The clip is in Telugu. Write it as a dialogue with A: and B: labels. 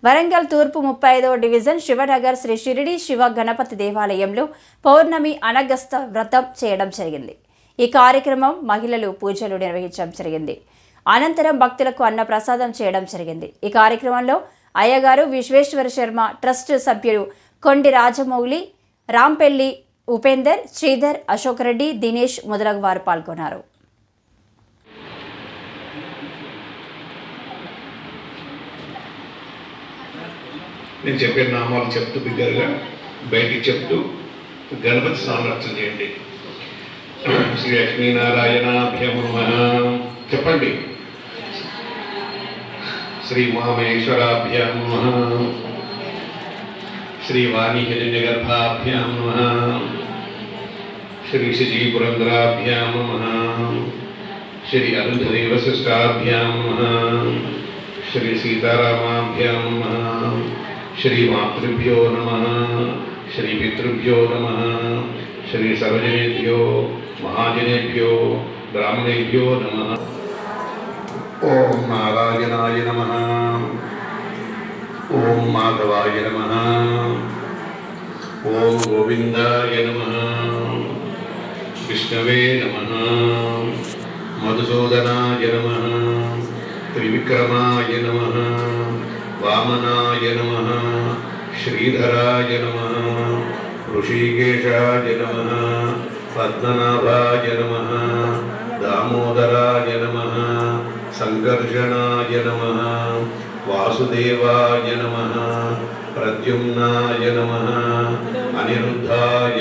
A: వరంగల్ తూర్పు 35వ డివిజన్ శివనగర్ శ్రీ షిరిడి శివ గణపతి దేవాలయంలో పౌర్ణమి అనగస్త వ్రతం చేయడం జరిగింది. ఈ కార్యక్రమం మహిళలు పూజలు నిర్వహించడం జరిగింది. అనంతరం భక్తులకు అన్న ప్రసాదం చేయడం జరిగింది. ఈ కార్యక్రమంలో అయ్యగారు విశ్వేశ్వర శర్మ ట్రస్ట్ సభ్యులు కొండి రాజమౌళి, రాంపెల్లి ఉపేందర్, శ్రీధర్, అశోక్ రెడ్డి, దినేష్ మొదలగు వారు పాల్గొన్నారు.
B: నేను చెప్పిన నామాలు చెప్తూ బిగ్గరగా బయటికి చెప్తూ గణపతి సామర్థ్యం చేయండి. శ్రీ లక్ష్మీనారాయణాభ్యం నమః చెప్పండి. శ్రీ ఉమామహేశ్వరాభ్యాం నమః. శ్రీ వాణి హిరణ్యగర్భాభ్యాం నమః. శ్రీ శ్రీ పురంధరాభ్యాం నమః. శ్రీ అరుంధదేవ శిష్టాభ్యాం నమః. శ్రీ సీతారామాభ్యాం నమః. श्री मातृभ्यो नमः. श्री पितृभ्यो नमः. श्री सर्वजनेभ्यो महाजनेभ्यो ब्राह्मणेभ्यो नमः. ओम नारायणाय नमः. ओम माधवाय नमः. ओम गोविंदाय नमः. विष्णवे नमः. मधुसूदनाय नमः. त्रिविक्रमाय नमः. वामनाय नमः. श्रीधराय नमः. ऋषिकेशाय नमः. पद्मनाभाय नमः. दामोदराय नमः. संकर्षणाय नमः. वासुदेवाय नमः. प्रद्युम्नाय नमः. अनिरुद्धाय